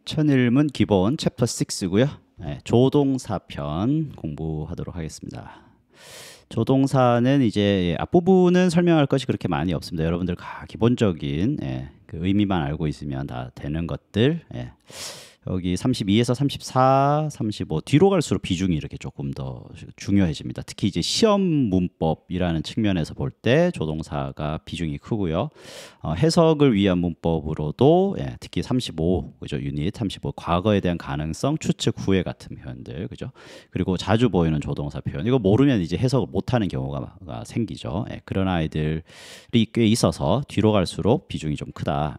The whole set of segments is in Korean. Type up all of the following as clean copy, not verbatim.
천일문 기본 챕터 6고요. 네, 조동사 편 공부하도록 하겠습니다. 조동사는 이제 앞부분은 설명할 것이 그렇게 많이 없습니다. 여러분들 기본적인 그 의미만 알고 있으면 다 되는 것들. 여기 32에서 34, 35 뒤로 갈수록 비중이 이렇게 조금 더 중요해집니다. 특히 이제 시험 문법이라는 측면에서 볼 때 조동사가 비중이 크고요. 해석을 위한 문법으로도 특히 35 그죠? 유닛 35 과거에 대한 가능성, 추측, 후회 같은 표현들 그죠? 그리고 자주 보이는 조동사 표현 이거 모르면 이제 해석을 못하는 경우가 생기죠. 그런 아이들이 꽤 있어서 뒤로 갈수록 비중이 좀 크다.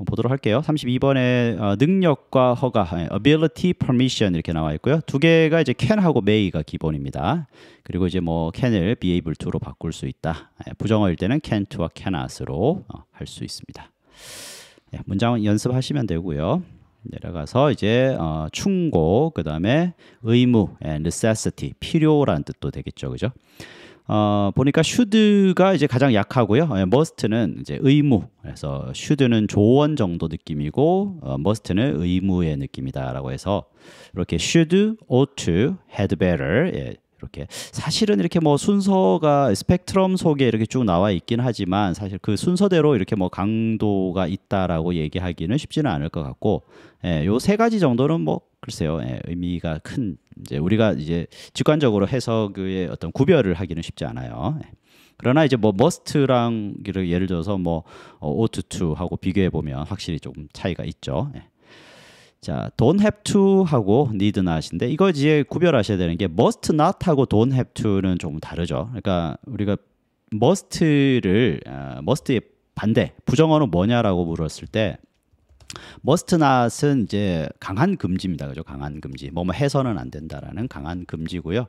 보도록 할게요. 32번에 능력과 허가, ability, permission 이렇게 나와 있고요. 두 개가 이제 can하고 may가 기본입니다. 그리고 이제 뭐 can을 be able to로 바꿀 수 있다. 부정어일 때는 can't와 cannot으로 할 수 있습니다. 문장 연습하시면 되고요. 내려가서 이제 충고, 그 다음에 의무, necessity, 필요라는 뜻도 되겠죠, 그죠? 보니까 should가 이제 가장 약하고요. must는 이제 의무. 그래서 should는 조언 정도 느낌이고 must는 의무의 느낌이다라고 해서 이렇게 should, ought to, had better. 이렇게 사실은 이렇게 뭐 순서가 스펙트럼 속에 이렇게 쭉 나와 있긴 하지만 사실 그 순서대로 이렇게 뭐 강도가 있다라고 얘기하기는 쉽지는 않을 것 같고 요 세 가지 정도는 뭐 글쎄요 의미가 큰 이제 우리가 이제 직관적으로 해석의 어떤 구별을 하기는 쉽지 않아요. 그러나 이제 뭐 must랑 예를 들어서 뭐 ought to 하고 비교해 보면 확실히 조금 차이가 있죠. 자, don't have to 하고 need not인데 이거 이제 구별하셔야 되는 게 must not 하고 don't have to는 조금 다르죠. 그러니까 우리가 must의 반대 부정어는 뭐냐라고 물었을 때 must not은 이제 강한 금지입니다. 그죠? 강한 금지. 뭐뭐 해서는 안 된다라는 강한 금지고요.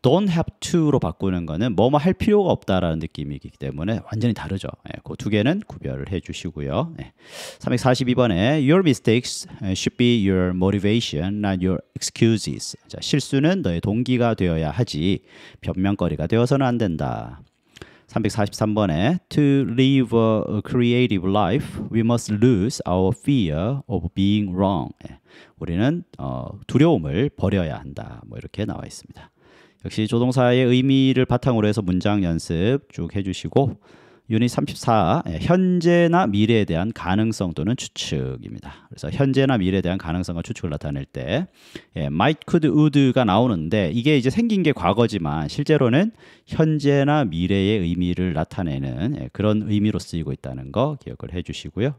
don't have to로 바꾸는 거는 뭐뭐 할 필요가 없다라는 느낌이기 때문에 완전히 다르죠. 그 두 개는 구별을 해 주시고요. 342번에 your mistakes should be your motivation, not your excuses. 자, 실수는 너의 동기가 되어야 하지 변명거리가 되어서는 안 된다. 343번에 To live a creative life, we must lose our fear of being wrong. 우리는 두려움을 버려야 한다. 뭐 이렇게 나와 있습니다. 역시 조동사의 의미를 바탕으로 해서 문장 연습 쭉 해주시고 유닛 34 현재나 미래에 대한 가능성 또는 추측입니다. 그래서 현재나 미래에 대한 가능성과 추측을 나타낼 때 might, could, would가 나오는데 이게 이제 생긴 게 과거지만 실제로는 현재나 미래의 의미를 나타내는 그런 의미로 쓰이고 있다는 거 기억을 해주시고요.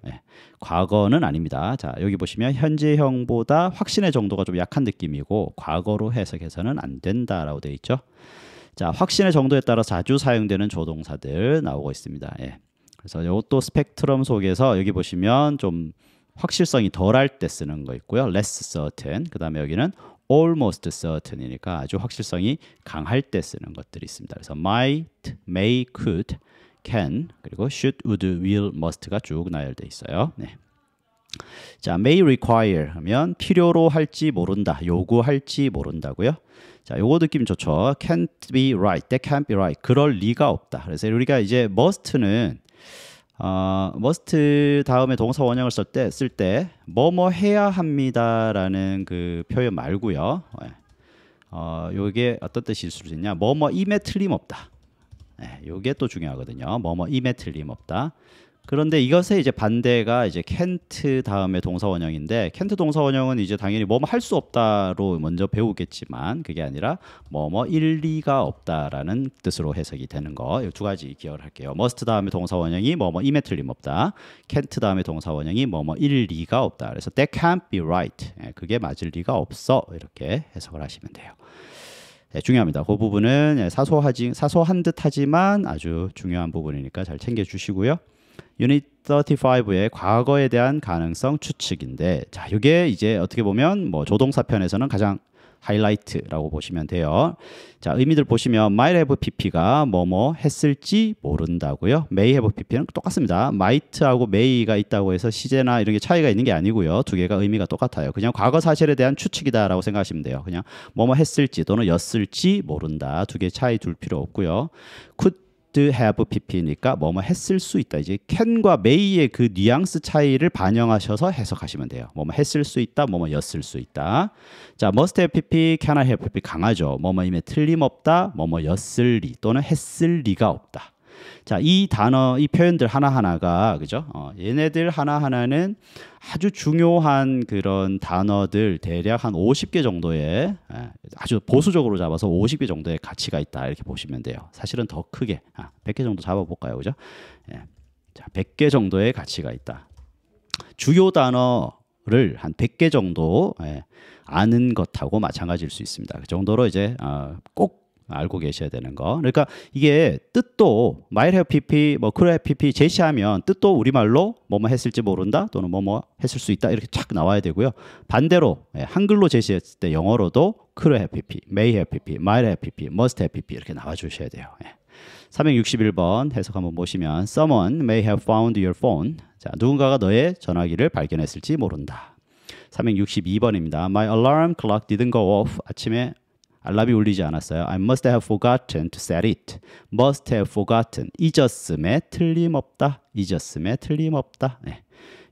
과거는 아닙니다. 자, 여기 보시면 현재형보다 확신의 정도가 좀 약한 느낌이고 과거로 해석해서는 안 된다라고 되어 있죠. 자, 확신의 정도에 따라 자주 사용되는 조동사들 나오고 있습니다. 그래서 이것도 스펙트럼 속에서 여기 보시면 좀 확실성이 덜할 때 쓰는 거 있고요. less certain. 그 다음에 여기는 almost certain이니까 아주 확실성이 강할 때 쓰는 것들이 있습니다. 그래서 might, may, could, can, 그리고 should, would, will, must가 쭉 나열되어 있어요. 자, may require 하면 필요로 할지 모른다, 요구할지 모른다고요. 자, 요거 느낌 좋죠. Can't be right, that can't be right. 그럴 리가 없다. 그래서 우리가 이제 must는 must 다음에 동사 원형을 쓸 때 뭐뭐 해야 합니다라는 그 표현 말고요. 요게 어떤 뜻일 수 있냐? 뭐뭐임에 틀림없다. 요게 또 중요하거든요. 뭐뭐임에 틀림없다. 그런데 이것의 이제 반대가 이제 can't 다음에 동사 원형인데 can't 동사 원형은 이제 당연히 뭐뭐 할 수 없다로 먼저 배우겠지만 그게 아니라 뭐뭐 일리가 없다라는 뜻으로 해석이 되는 거. 이 두 가지 기억을 할게요. must 다음에 동사 원형이 뭐뭐임에 틀림없다. can't 다음에 동사 원형이 뭐뭐 일리가 없다. 그래서 that can't be right. 그게 맞을 리가 없어. 이렇게 해석을 하시면 돼요. 중요합니다. 그 부분은 사소한 듯 하지만 아주 중요한 부분이니까 잘 챙겨 주시고요. 유닛 35의 과거에 대한 가능성 추측인데 자, 이게 이제 어떻게 보면 뭐 조동사 편에서는 가장 하이라이트라고 보시면 돼요. 자, 의미들 보시면 might have pp가 뭐뭐 했을지 모른다고요. may have pp는 똑같습니다. might하고 may가 있다고 해서 시제나 이런 게 차이가 있는 게 아니고요. 두 개가 의미가 똑같아요. 그냥 과거 사실에 대한 추측이다라고 생각하시면 돼요. 그냥 뭐뭐 했을지 또는 였을지 모른다. 두 개 차이 둘 필요 없고요. could have pp니까 뭐뭐 했을 수 있다. 이제 can과 may의 그 뉘앙스 차이를 반영하셔서 해석하시면 돼요. 뭐뭐 했을 수 있다, 뭐뭐였을 수 있다. 자, must have pp, cannot have pp 강하죠. 뭐뭐임에 틀림없다, 뭐뭐였을 리 또는 했을 리가 없다. 자, 이 단어, 이 표현들 하나하나가 그죠? 얘네들 하나하나는 아주 중요한 그런 단어들 대략 한 50개 정도의 아주 보수적으로 잡아서 50개 정도의 가치가 있다 이렇게 보시면 돼요. 사실은 더 크게 100개 정도 잡아볼까요, 그죠? 예. 자, 100개 정도의 가치가 있다. 주요 단어를 한 100개 정도 아는 것하고 마찬가지일 수 있습니다. 그 정도로 이제 꼭 알고 계셔야 되는 거. 그러니까 이게 뜻도 might have pp, 뭐 could have pp 제시하면 뜻도 우리말로 뭐뭐 했을지 모른다 또는 뭐뭐 했을 수 있다 이렇게 착 나와야 되고요. 반대로 한글로 제시했을 때 영어로도 could have pp, may have pp, might have pp, must have pp 이렇게 나와 주셔야 돼요. 361번 해석 한번 보시면 Someone may have found your phone. 자, 누군가가 너의 전화기를 발견했을지 모른다. 362번입니다. My alarm clock didn't go off. 아침에 알람이 울리지 않았어요. I must have forgotten to set it. Must have forgotten. 잊었음에 틀림없다. 잊었음에 틀림없다. 네.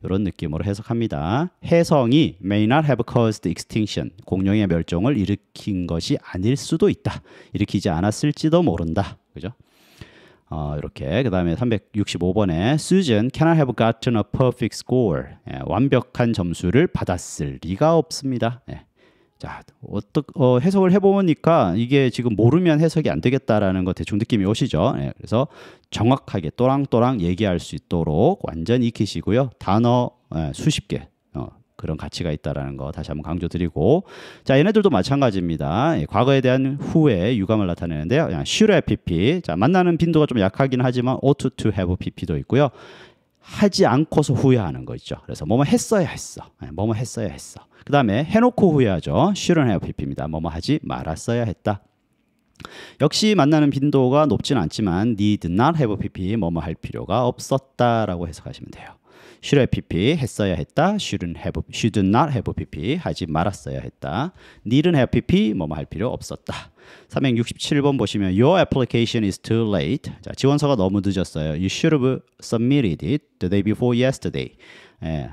이런 느낌으로 해석합니다. 혜성이 may not have caused extinction. 공룡의 멸종을 일으킨 것이 아닐 수도 있다. 일으키지 않았을지도 모른다. 그죠? 이렇게. 그 다음에 365번에 Susan cannot have gotten a perfect score. 완벽한 점수를 받았을 리가 없습니다. 자, 해석을 해보니까 이게 지금 모르면 해석이 안 되겠다라는 거 대충 느낌이 오시죠? 그래서 정확하게 또랑또랑 얘기할 수 있도록 완전 익히시고요. 단어 수십 개 그런 가치가 있다라는 거 다시 한번 강조드리고, 자, 얘네들도 마찬가지입니다. 과거에 대한 후회, 유감을 나타내는데요. should have pp. 자, 만나는 빈도가 좀 약하긴 하지만 ought to have pp도 있고요. 하지 않고서 후회하는 거 있죠. 그래서 뭐뭐 했어야 했어. 뭐뭐 했어야 했어. 그 다음에 해놓고 후회하죠. shouldn't have pp입니다. 뭐뭐 하지 말았어야 했다. 역시 만나는 빈도가 높진 않지만 need not have pp, 뭐뭐 할 필요가 없었다라고 해석하시면 돼요. should have pp, 했어야 했다. should not have pp, 하지 말았어야 했다. needn't have pp, 뭐뭐 할 필요 없었다. 367번 보시면 Your application is too late. 자, 지원서가 너무 늦었어요. You should have submitted it the day before yesterday.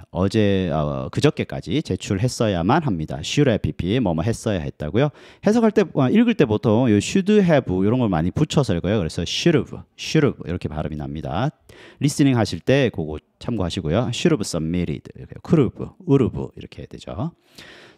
어제 그저께까지 제출했어야만 합니다. should have pp, 뭐뭐 했어야 했다고요. 해석할 때 읽을 때 보통 요 should have 이런 걸 많이 붙여서 읽어요. 그래서 should have 이렇게 발음이 납니다. 리스닝 하실 때 그거 참고하시고요. should have submitted, could have, would have 이렇게 해야 되죠.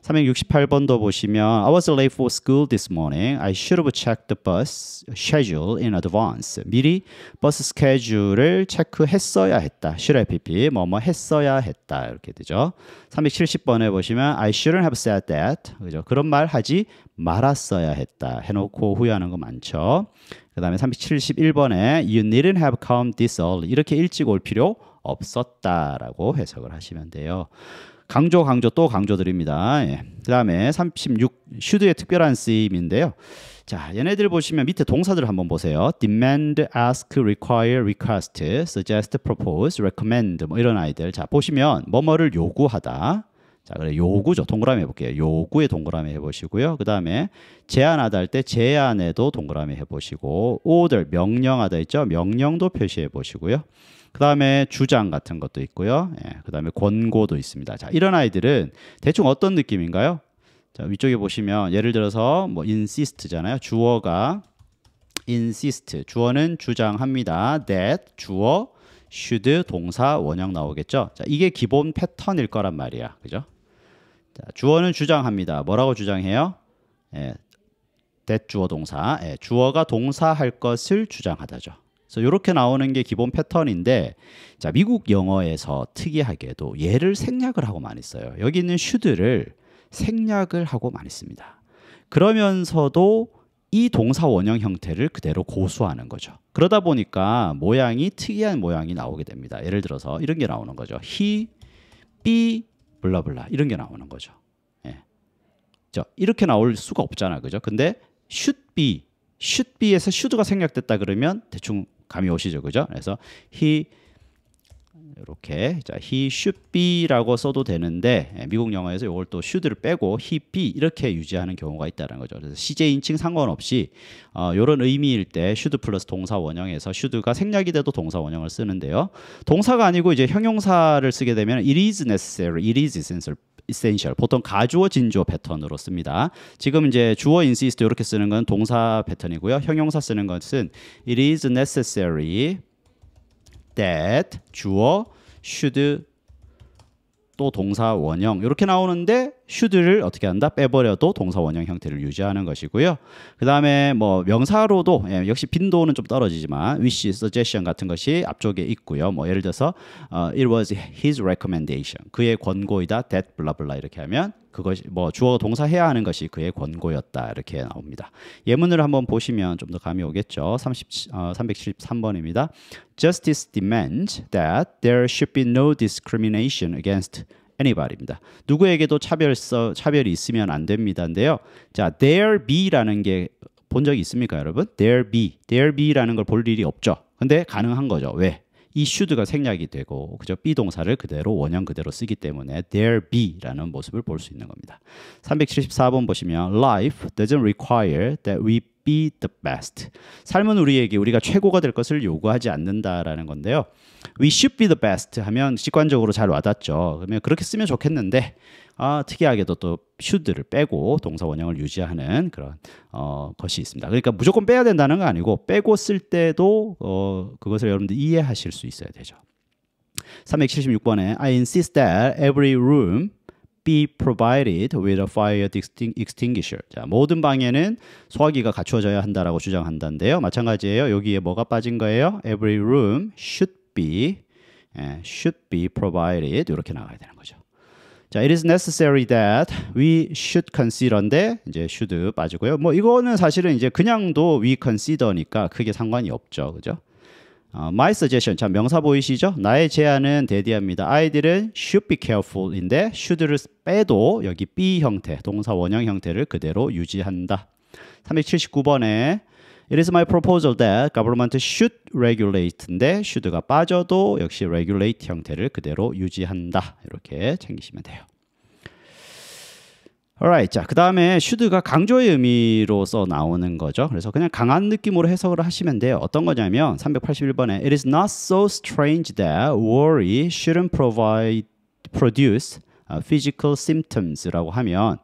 368번도 보시면 I was late for school this morning. I should have checked the bus schedule in advance. 미리 버스 스케줄을 체크했어야 했다. should have pp, 뭐뭐 했어야 했다. 이렇게 되죠. 370번에 보시면 I shouldn't have said that. 그죠? 그런 말 하지 말았어야 했다. 해놓고 후회하는 거 많죠. 그 다음에 371번에 You needn't have come this early. 이렇게 일찍 올 필요 없었다라고 해석을 하시면 돼요. 강조 또 강조드립니다. 그 다음에 36 should의 특별한 쓰임인데요. 자, 얘네들 보시면 밑에 동사들 한번 보세요. demand, ask, require, request, suggest, propose, recommend 뭐 이런 아이들. 자, 보시면 뭐뭐를 요구하다. 자, 그래 요구죠. 동그라미 해볼게요. 요구에 동그라미 해보시고요. 그 다음에 제안하다 할 때 제안에도 동그라미 해보시고, order 명령하다 있죠. 명령도 표시해 보시고요. 그 다음에 주장 같은 것도 있고요. 그 다음에 권고도 있습니다. 자, 이런 아이들은 대충 어떤 느낌인가요? 자, 위쪽에 보시면 예를 들어서 뭐 insist잖아요. 주어가 insist, 주어는 주장합니다. that, 주어, should, 동사, 원형 나오겠죠. 자, 이게 기본 패턴일 거란 말이야. 그죠? 자, 주어는 주장합니다. 뭐라고 주장해요? that 주어 동사. 주어가 동사할 것을 주장하다죠. 그래서 이렇게 나오는 게 기본 패턴인데, 자, 미국 영어에서 특이하게도 얘를 생략을 하고 많이 써요. 여기 있는 should를 생략을 하고 많이 씁니다. 그러면서도 이 동사 원형 형태를 그대로 고수하는 거죠. 그러다 보니까 모양이 특이한 모양이 나오게 됩니다. 예를 들어서 이런 게 나오는 거죠. he, be, 블라블라 이런 게 나오는 거죠. 이렇게 나올 수가 없잖아, 그죠? 근데 should be에서 should가 생략됐다 그러면 대충 감이 오시죠, 그죠? 그래서 he 이렇게 자, he should be라고 써도 되는데 미국 영어에서 이걸 또 should를 빼고 he be 이렇게 유지하는 경우가 있다는 거죠. 그래서 CJ 인칭 상관없이 이런 의미일 때 should 플러스 동사 원형에서 should가 생략이 돼도 동사 원형을 쓰는데요. 동사가 아니고 이제 형용사를 쓰게 되면 it is necessary, it is essential. 보통 가주어 진주어 패턴으로 씁니다. 지금 이제 주어 insist 이렇게 쓰는 건 동사 패턴이고요. 형용사 쓰는 것은 it is necessary that 주어 should 또 동사 원형 이렇게 나오는데 should를 어떻게 한다? 빼버려도 동사 원형 형태를 유지하는 것이고요. 그 다음에 뭐 명사로도 역시 빈도는 좀 떨어지지만 wish, suggestion 같은 것이 앞쪽에 있고요. 뭐 예를 들어서 it was his recommendation 그의 권고이다. that blah blah 이렇게 하면 그것이 뭐 주어 동사 해야 하는 것이 그의 권고였다 이렇게 나옵니다. 예문을 한번 보시면 좀 더 감이 오겠죠. 373번입니다. Justice demands that there should be no discrimination against anybody입니다. 누구에게도 차별이 있으면 안 됩니다인데요. 자, there be라는 게 본 적이 있습니까, 여러분? there be라는 걸 볼 일이 없죠. 근데 가능한 거죠. 왜? 이 should가 생략이 되고 그죠? be 동사를 그대로 원형 그대로 쓰기 때문에 there be라는 모습을 볼 수 있는 겁니다. 374번 보시면 life doesn't require that we be the best. 삶은 우리가 최고가 될 것을 요구하지 않는다라는 건데요. We should be the best 하면 직관적으로 잘 와닿죠. 그러면 그렇게 쓰면 좋겠는데 특이하게도 또 should를 빼고 동사 원형을 유지하는 그런 것이 있습니다. 그러니까 무조건 빼야 된다는 거 아니고 빼고 쓸 때도 그것을 여러분들 이해하실 수 있어야 되죠. 376번에 I insist that every room be provided with a fire extinguisher. 자, 모든 방에는 소화기가 갖추어져야 한다라고 주장한다는데요. 마찬가지예요. 여기에 뭐가 빠진 거예요? Every room should be provided 이렇게 나가야 되는 거죠. 자, it is necessary that we should consider인데 이제 should 빠지고요. 뭐 이거는 사실은 이제 그냥도 we consider니까 크게 상관이 없죠, 그죠? My suggestion, 자 명사 보이시죠? 나의 제안은 대디합니다. 아이들은 should be careful인데 should를 빼도 여기 be 형태, 동사 원형 형태를 그대로 유지한다. 379번에 It is my proposal that government should regulate인데 should가 빠져도 역시 regulate 형태를 그대로 유지한다. 이렇게 챙기시면 돼요. Alright, 자, 그 다음에 should가 강조의 의미로서 나오는 거죠. 그래서 그냥 강한 느낌으로 해석을 하시면 돼요. 어떤 거냐면 381번에 It is not so strange that worry shouldn't produce physical symptoms라고 하면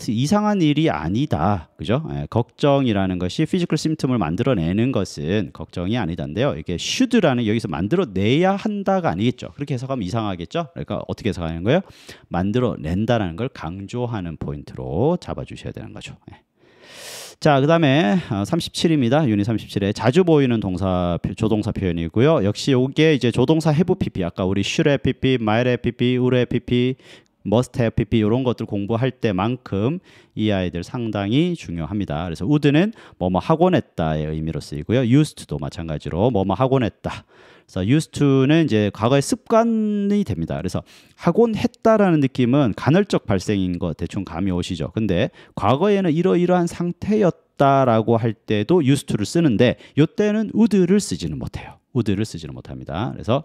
이상한 일이 아니다. 그죠? 걱정이라는 것이 physical symptom을 만들어내는 것은 걱정이 아니다인데요. 이게 should라는 여기서 만들어내야 한다가 아니겠죠. 그렇게 해석하면 이상하겠죠. 그러니까 어떻게 해석하는 거예요? 만들어낸다는 걸 강조하는 포인트로 잡아주셔야 되는 거죠. 자, 그 다음에 37입니다. 유닛 37에 자주 보이는 조동사 표현이고요. 역시 이게 이제 조동사 have PP, 아까 우리 should have PP, might have PP, would have PP, must have PP 이런 것들 공부할 때만큼 이 아이들 상당히 중요합니다. 그래서 would는 뭐뭐 하곤 했다의 의미로 쓰이고요. used to도 마찬가지로 뭐뭐 하곤 했다. 그래서 used to는 이제 과거의 습관이 됩니다. 그래서 하곤 했다라는 느낌은 간헐적 발생인 거 대충 감이 오시죠. 근데 과거에는 이러이러한 상태였다라고 할 때도 used to를 쓰는데 이때는 would를 쓰지는 못해요. would를 쓰지는 못합니다. 그래서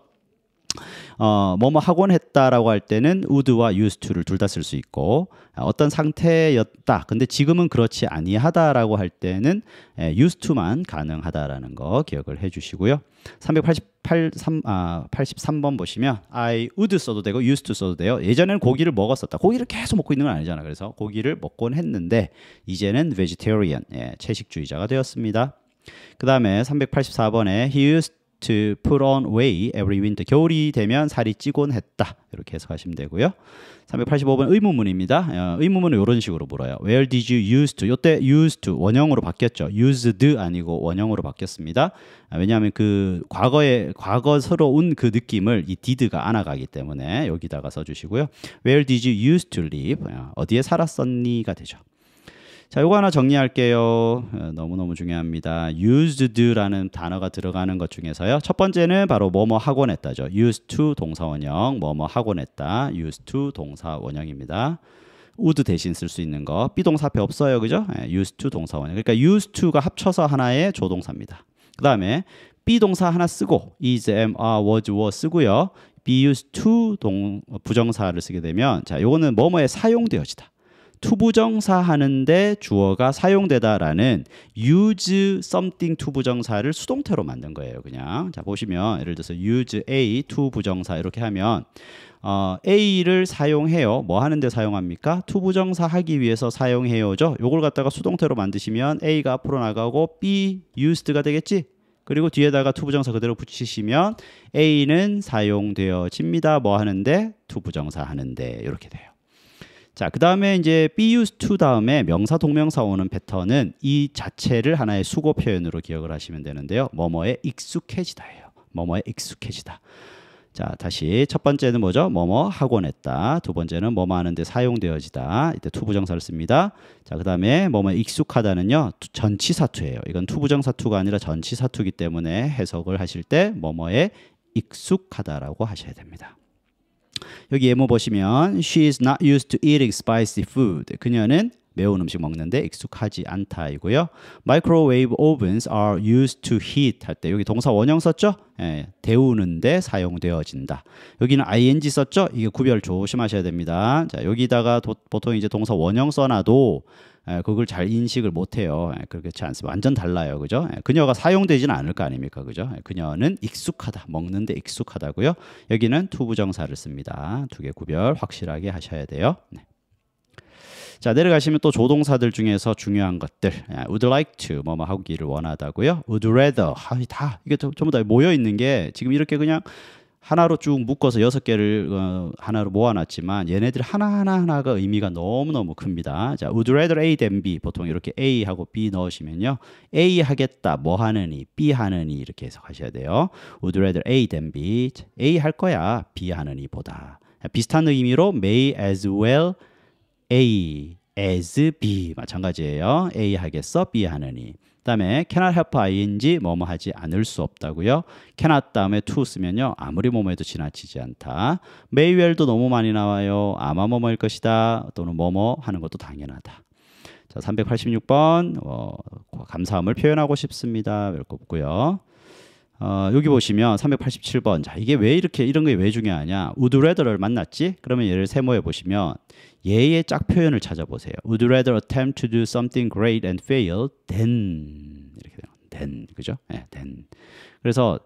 뭐뭐 하곤 했다라고 할 때는 would와 used to를 둘 다 쓸 수 있고 어떤 상태였다. 근데 지금은 그렇지 아니하다라고 할 때는 used to만 가능하다라는 거 기억을 해주시고요. 83번 보시면 I would 써도 되고 used to 써도 돼요. 예전에는 고기를 먹었었다. 고기를 계속 먹고 있는 건 아니잖아. 그래서 고기를 먹곤 했는데 이제는 vegetarian, 채식주의자가 되었습니다. 그 다음에 384번에 he used to put on weight every winter. 겨울이 되면 살이 찌곤 했다. 이렇게 해석하시면 되고요. 385번 의문문입니다. 의문문은 이런 식으로 물어요. Where did you used to? 이때 used to 원형으로 바뀌었죠. used 아니고 원형으로 바뀌었습니다. 왜냐하면 그 과거스러운 그 느낌을 이 did가 안아가기 때문에 여기다가 써주시고요. Where did you used to live? 어디에 살았었니가 되죠. 자, 요거 하나 정리할게요. 너무너무 중요합니다. used라는 단어가 들어가는 것 중에서요. 첫 번째는 바로 뭐뭐 하곤 했다죠. used to 동사원형, 뭐뭐 하곤 했다. used to 동사원형입니다. would 대신 쓸 수 있는 거. 비동사 앞에 없어요. 그죠? used to 동사원형. 그러니까 used to가 합쳐서 하나의 조동사입니다. 그 다음에 비동사 하나 쓰고 is, am, are, was, were 쓰고요. be used to 부정사를 쓰게 되면 자, 요거는 뭐뭐에 사용되어지다. to 부정사 하는데 주어가 사용되다라는 use something to 부정사를 수동태로 만든 거예요. 그냥 자 보시면 예를 들어서 use A to 부정사 이렇게 하면 A를 사용해요. 뭐 하는데 사용합니까? to 부정사 하기 위해서 사용해요죠. 요걸 갖다가 수동태로 만드시면 A가 앞으로 나가고 be used가 되겠지. 그리고 뒤에다가 to 부정사 그대로 붙이시면 A는 사용되어집니다. 뭐 하는데? to 부정사 하는데 이렇게 돼요. 자, 그 다음에 이제 be used to 다음에 명사 동명사 오는 패턴은 이 자체를 하나의 수고 표현으로 기억을 하시면 되는데요. 뭐뭐에 익숙해지다예요. 뭐뭐에 익숙해지다. 자, 다시 첫 번째는 뭐죠? 뭐뭐 하곤 했다. 두 번째는 뭐뭐 하는데 사용되어지다. 이때 to 부정사를 씁니다. 자, 그 다음에 뭐뭐에 익숙하다는요. 전치사투예요. 이건 to 부정사투가 아니라 전치사투이기 때문에 해석을 하실 때 뭐뭐에 익숙하다라고 하셔야 됩니다. 여기 예문 보시면 she is not used to eating spicy food. 그녀는 매운 음식 먹는데 익숙하지 않다이고요. Microwave ovens are used to heat 할 때 여기 동사 원형 썼죠? 예, 데우는데 사용되어진다. 여기는 ing 썼죠? 이게 구별 조심하셔야 됩니다. 자, 여기다가 보통 이제 동사 원형 써놔도 그걸 잘 인식을 못해요. 그렇지 않습니다. 완전 달라요, 그죠? 그녀가 사용되지는 않을 거 아닙니까, 그죠? 그녀는 익숙하다, 먹는데 익숙하다고요. 여기는 to 부정사를 씁니다. 두 개 구별 확실하게 하셔야 돼요. 네. 자, 내려가시면 또 조동사들 중에서 중요한 것들. would like to 뭐뭐 하기를 원하다고요. would rather 다 이게 전부 다 모여 있는 게 지금 이렇게 그냥 하나로 쭉 묶어서 6개를 하나로 모아놨지만 얘네들 하나가 의미가 너무너무 큽니다. 자, would rather A than B 보통 이렇게 A하고 B 넣으시면요. A 하겠다, 뭐 하느니, B 하느니 이렇게 해석하셔야 돼요. would rather A than B A 할 거야, B 하느니 보다. 비슷한 의미로 may as well A as B 마찬가지예요. A 하겠어, B 하느니. 그다음에 cannot help ing 뭐뭐 하지 않을 수 없다고요. cannot 다음에 to 쓰면요. 아무리 뭐뭐 해도 지나치지 않다. may well도 너무 많이 나와요. 아마 뭐뭐일 것이다. 또는 뭐뭐 하는 것도 당연하다. 자, 386번 감사함을 표현하고 싶습니다. 별 거 없고요. 여기 보시면 387번. 자, 이게 왜 이렇게 이런 게 왜 중요하냐? would rather를 만났지? 그러면 얘를 세모해 보시면 얘의 짝 표현을 찾아보세요. would rather attempt to do something great and fail than 이렇게 돼요. than 그죠? 네, than. 그래서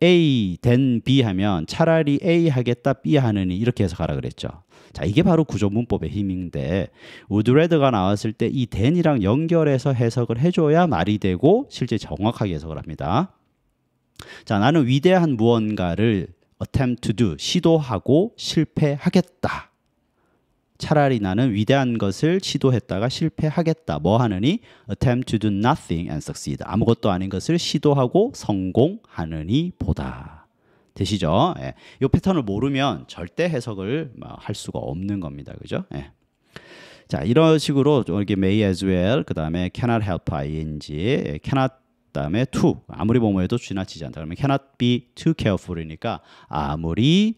A than B 하면 차라리 A 하겠다 B 하느니 이렇게 해석하라 그랬죠. 자, 이게 바로 구조문법의 힘인데 would rather가 나왔을 때 이 than이랑 연결해서 해석을 해줘야 말이 되고 실제 정확하게 해석을 합니다. 자, 나는 위대한 무언가를 attempt to do, 시도하고 실패하겠다. 차라리 나는 위대한 것을 시도했다가 실패하겠다. 뭐 하느니? attempt to do nothing and succeed. 아무것도 아닌 것을 시도하고 성공하느니 보다. 되시죠? 예. 이 패턴을 모르면 절대 해석을 할 수가 없는 겁니다. 그죠? 예. 자, 이런 식으로 이렇게 may as well, 그 다음에 cannot help ing, cannot 그다음에 to 아무리 뭐뭐해도 지나치지 않다. 그러면 cannot be too careful이니까 아무리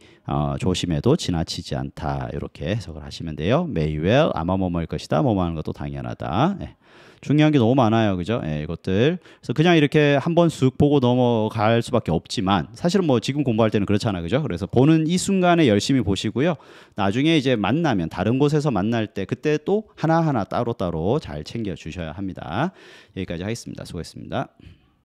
조심해도 지나치지 않다. 이렇게 해석을 하시면 돼요. may well 아마 뭐뭐일 것이다. 뭐뭐 하는 것도 당연하다. 예. 중요한 게 너무 많아요, 그죠? 예, 이것들. 그래서 그냥 이렇게 한번 쑥 보고 넘어갈 수밖에 없지만 사실은 뭐 지금 공부할 때는 그렇잖아요, 그죠? 그래서 보는 이 순간에 열심히 보시고요. 나중에 이제 만나면 다른 곳에서 만날 때 그때 또 하나하나 따로따로 잘 챙겨 주셔야 합니다. 여기까지 하겠습니다. 수고했습니다.